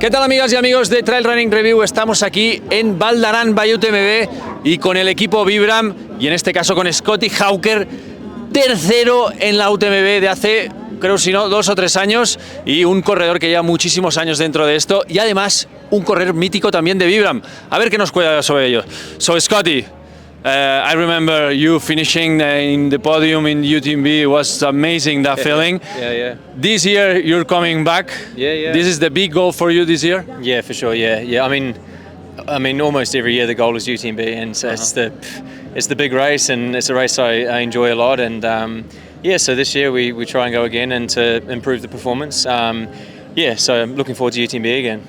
¿Qué tal, amigas y amigos de Trail Running Review? Estamos aquí en Vibram by UTMB y con el equipo Vibram, y en este caso con Scotty Hawker, tercero en la UTMB de hace, creo si no, 2 o 3 años, y un corredor que lleva muchísimos años dentro de esto, y además un corredor mítico también de Vibram. A ver qué nos cuenta sobre ello. So Scotty, I remember you finishing in the podium in UTMB. It was amazing, that feeling. Yeah. This year you're coming back. Yeah. This is the big goal for you this year? Yeah, for sure. Yeah. I mean, almost every year the goal is UTMB, and so it's the big race, and it's a race I enjoy a lot. And so this year we try and go again and to improve the performance. So I'm looking forward to UTMB again.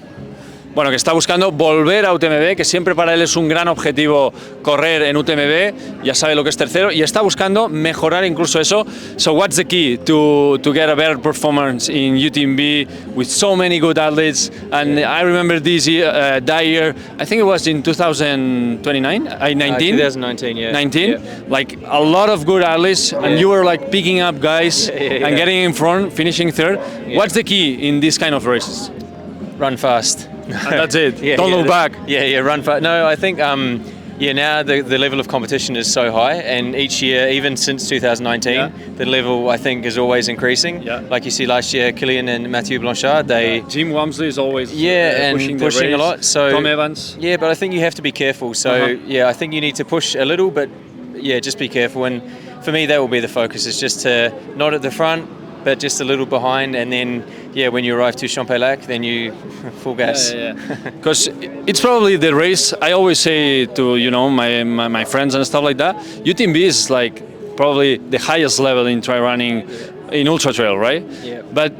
Bueno, que está buscando volver a UTMB, que siempre para él es un gran objetivo correr en UTMB, ya sabe lo que es tercero, y está buscando mejorar incluso eso. So what's the key to get a better performance in UTMB with so many good athletes? And I remember this year, that year, I think it was in 2019, 2019, yeah. 19, yeah. Like a lot of good athletes, and you were like picking up guys and getting in front, finishing third. Yeah. What's the key in this kind of races? Run fast. And that's it. Don't look back. Yeah, run fast. No, I think now the level of competition is so high, and each year, even since 2019, the level I think is always increasing. Yeah. Like you see last year, Kilian and Mathieu Blanchard, Jim Walmsley is always pushing a lot. So Tom Evans. Yeah, but I think you have to be careful. So I think you need to push a little, but just be careful. And for me, that will be the focus. Is just to not at the front, but just a little behind, and then when you arrive to Champlain, then you full gas. Because it's probably the race. I always say to my friends and stuff like that, UTMB is like probably the highest level in trail running, in ultra trail, right? Yeah. But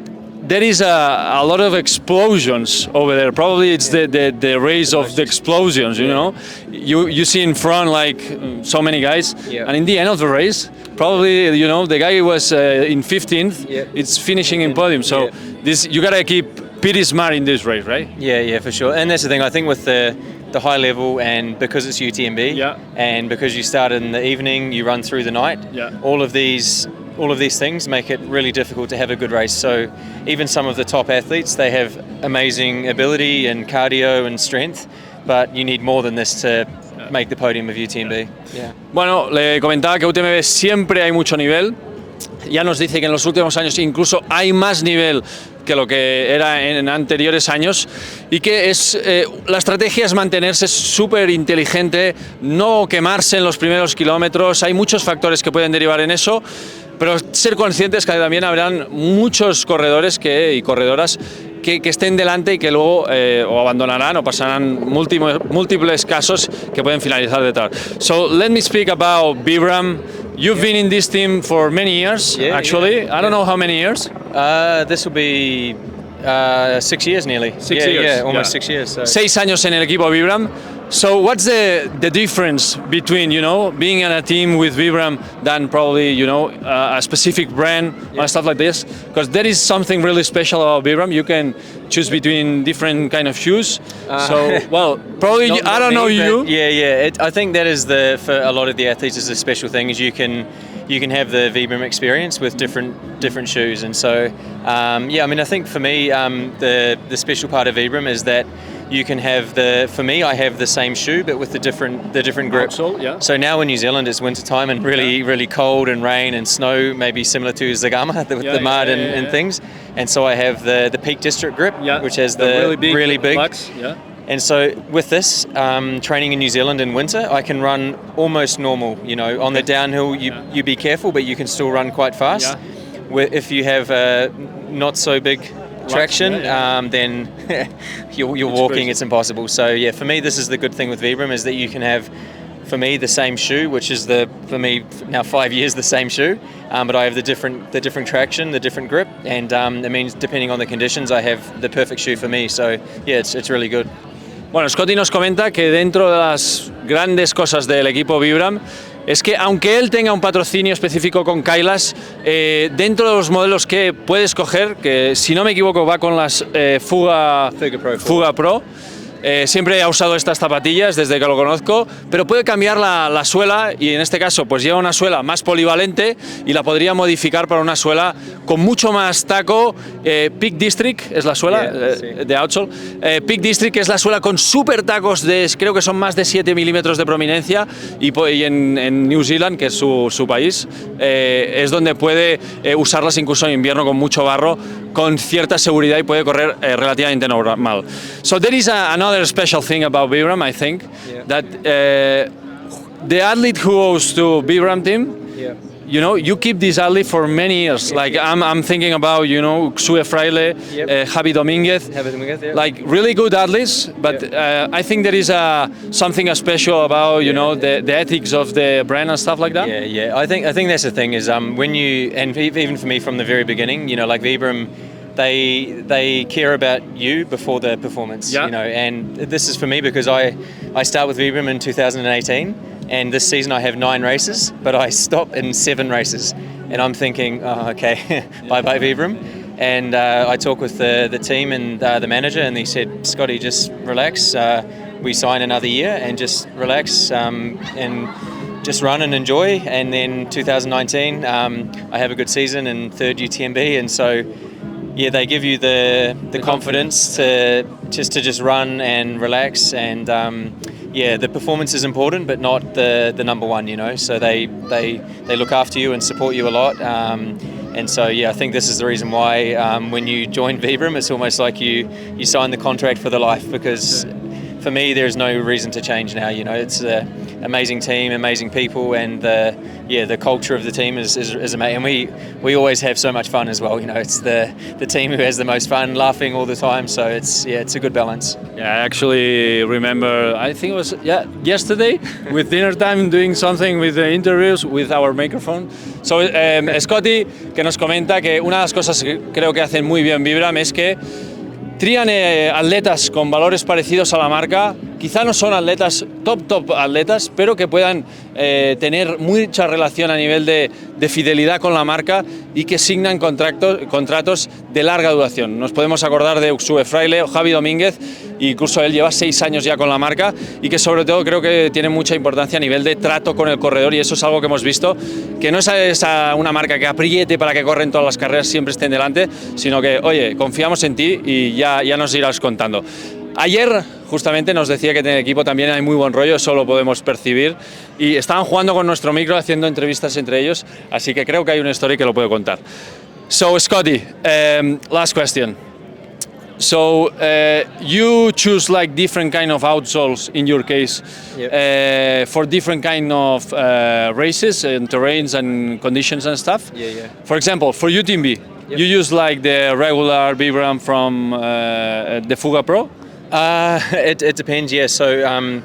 there is a lot of explosions over there. Probably it's the race of the explosions, you know. You see in front like so many guys, and in the end of the race, probably the guy who was in 15th, it's finishing in podium. So this you gotta keep pretty smart in this race, right? Yeah, for sure. And that's the thing. I think with the high level, and because it's UTMB, and because you start in the evening, you run through the night. All of these things make it really difficult to have a good race. So even some of the top athletes, they have amazing ability and cardio and strength, but you need more than this to make the podium of UTMB. Bueno, le comentaba que UTMB siempre hay mucho nivel. Ya nos dice que en los últimos años incluso hay más nivel que lo que era en anteriores años, y que la estrategia es mantenerse súper inteligente, no quemarse en los primeros kilómetros. Hay muchos factores que pueden derivar en eso, pero ser conscientes que también habrán muchos corredores y corredoras que estén delante y que luego o abandonarán o pasarán múltiples casos que pueden finalizar detrás. So let me speak about Vibram. You've been in this team for many years, actually. I don't know how many years. This will be 6 years nearly. 6 years. Yeah, almost 6 years. So. 6 años en el equipo Vibram. So what's the difference between being in a team with Vibram than probably a specific brand or stuff like this? Because there is something really special about Vibram. You can choose between different kind of shoes. Probably I don't know you. I think that is for a lot of the athletes is a special thing, is you can have the Vibram experience with different shoes. And so I think for me the special part of Vibram is that you can have I have the same shoe but with the different grip. So now in New Zealand it's winter time and really cold and rain and snow, maybe similar to Zagama with the mud and things. And so I have the Peak District grip, which has the really big Lux, And so with this, training in New Zealand in winter, I can run almost normal. On the downhill, you be careful, but you can still run quite fast. If you have not so big traction, then you're walking, it's impossible. So for me, this is the good thing with Vibram, is that you can have, for me, the same shoe, which is for me now 5 years the same shoe, but I have the different traction, the different grip, and it means depending on the conditions, I have the perfect shoe for me. So it's really good. Bueno, Scotty nos comenta que dentro de las grandes cosas del equipo Vibram es que aunque él tenga un patrocinio específico con Kailas, dentro de los modelos que puede escoger, que si no me equivoco va con las Fuga Pro, siempre ha usado estas zapatillas desde que lo conozco, pero puede cambiar la suela y en este caso pues lleva una suela más polivalente y la podría modificar para una suela con mucho más taco. Peak District es la suela de outsole. Peak District es la suela con super tacos de, creo que son más de 7 milímetros de prominencia y en New Zealand, que es su país, es donde puede usarlas incluso en invierno con mucho barro, con cierta seguridad y puede correr relativamente normal. So there is another special thing about Vibram, I think, that the athlete who goes to Vibram team, you know, you keep this athlete for many years. Like I'm thinking about, you know, Xue Fraile, Javi Dominguez, like really good athletes. But I think there is something special about, you know, the ethics of the brand and stuff like that. Yeah. I think that's the thing is when you, and even for me from the very beginning, you know, like Vibram, they care about you before the performance. You know, and this is for me because I start with Vibram in 2018. And this season I have 9 races, but I stop in 7 races. And I'm thinking, oh, okay, bye-bye Vibram. And I talk with the team and the manager, and he said, Scotty, just relax. We sign another year and just relax and just run and enjoy. And then 2019, I have a good season and 3rd UTMB. And so, yeah, they give you the confidence to just run and relax and yeah, the performance is important, but not the number one, you know. So they look after you and support you a lot. And so, yeah, I think this is the reason why when you join Vibram, it's almost like you sign the contract for the life, because for me, there's no reason to change now, you know. It's an amazing team, amazing people, and the culture of the team is amazing. And we always have so much fun as well, you know. It's the team who has the most fun, laughing all the time, so it's a good balance. Yeah, I actually remember, I think it was yesterday with dinner time, doing something with the interviews with our microphone. So Scotty, que nos comenta que una de las cosas que creo que hacen muy bien Vibram es que trían atletas con valores parecidos a la marca. Quizá no son atletas top atletas, pero que puedan tener mucha relación a nivel de fidelidad con la marca y que signan contratos de larga duración. Nos podemos acordar de Xue Fraile o Javi Domínguez, incluso él lleva 6 años ya con la marca y que sobre todo creo que tiene mucha importancia a nivel de trato con el corredor, y eso es algo que hemos visto, que no es una marca que apriete para que corren todas las carreras, siempre estén delante, sino que, oye, confiamos en ti y ya nos irás contando. Ayer justamente nos decía que en el equipo también hay muy buen rollo, eso lo podemos percibir, y estaban jugando con nuestro micro, haciendo entrevistas entre ellos, así que creo que hay una story que lo puedo contar. So Scotty, last question. So you choose like different kind of outsoles in your case for different kind of races and terrains and conditions and stuff. For example, for UTMB, you use like the regular Vibram from the Fuga Pro? It depends, yeah. So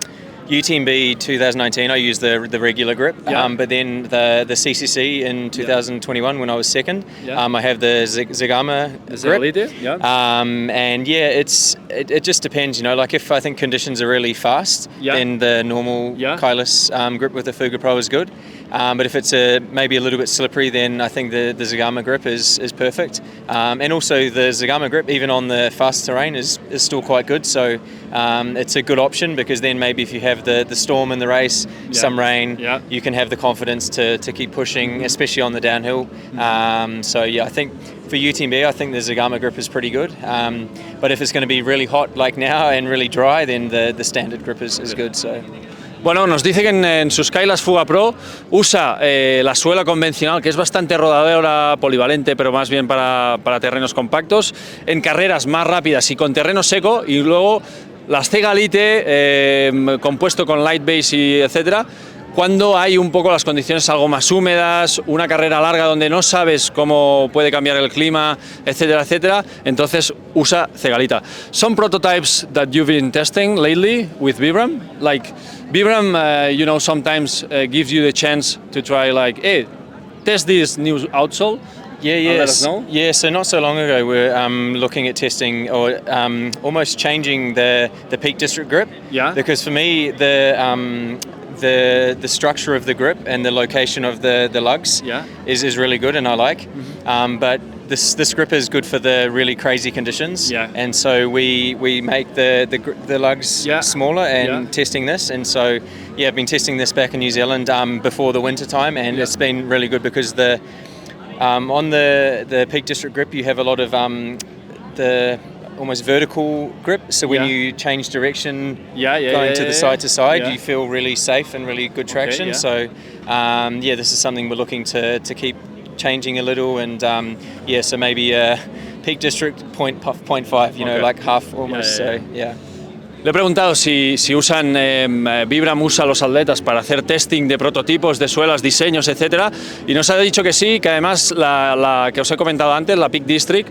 UTMB 2019, I used the regular grip, but then the CCC in 2021 when I was second, I have the Zagama grip. And yeah, it just depends, you know. Like if I think conditions are really fast, then the normal Kailis grip with the Fuga Pro is good. But if it's maybe a little bit slippery, then I think the Zagama grip is perfect. And also the Zagama grip, even on the fast terrain, is still quite good. So it's a good option, because then maybe if you have the storm in the race, some rain, you can have the confidence to keep pushing, especially on the downhill. So yeah, I think for UTMB, I think the Zagama grip is pretty good. But if it's going to be really hot like now and really dry, then the standard grip is good. So. Bueno, nos dice que en sus Kailis Fuga Pro usa la suela convencional, que es bastante rodadora, polivalente, pero más bien para terrenos compactos, en carreras más rápidas y con terreno seco, y luego las Cega Elite compuesto con light base y etcétera, cuando hay un poco las condiciones algo más húmedas, una carrera larga donde no sabes cómo puede cambiar el clima, etcétera, etcétera, entonces usa Cegalita. Some prototypes that you've been testing lately with Vibram, like Vibram, you know, sometimes gives you the chance to try like, hey, test this new outsole. Let us know. Yeah, so not so long ago we're looking at testing or almost changing the Peak District grip. Because for me, the structure of the grip and the location of the lugs is really good, and I like. But this grip is good for the really crazy conditions, and so we make the lugs smaller and testing this, and so I've been testing this back in New Zealand before the winter time, and it's been really good because on the Peak District grip you have a lot of the almost vertical grip, so when you change direction going to the side to side, you feel really safe and really good traction. So this is something we're looking to keep changing a little, and so maybe Peak District 0.5, you know, like half almost. So Le he preguntado si usan, Vibram usa a los atletas para hacer testing de prototipos, de suelas, diseños, etcétera, y nos ha dicho que sí, que además la que os he comentado antes, la Peak District,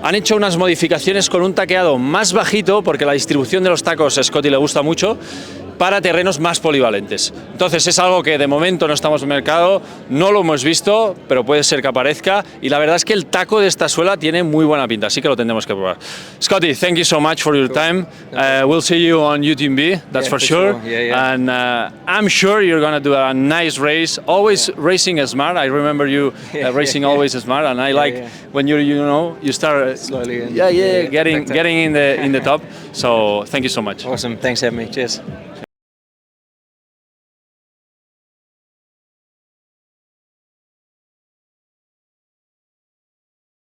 han hecho unas modificaciones con un taqueado más bajito, porque la distribución de los tacos a Scotty le gusta mucho, para terrenos más polivalentes. Entonces es algo que de momento no estamos en el mercado, no lo hemos visto, pero puede ser que aparezca, y la verdad es que el taco de esta suela tiene muy buena pinta, así que lo tendremos que probar. Scotty, thank you so much for your time. We'll see you on UTMB, that's for sure. And I'm sure you're going to do a nice race, always racing smart. I remember you racing always smart, and I like when you start slowly getting in the top. So thank you so much. Awesome, thanks for having me. Cheers.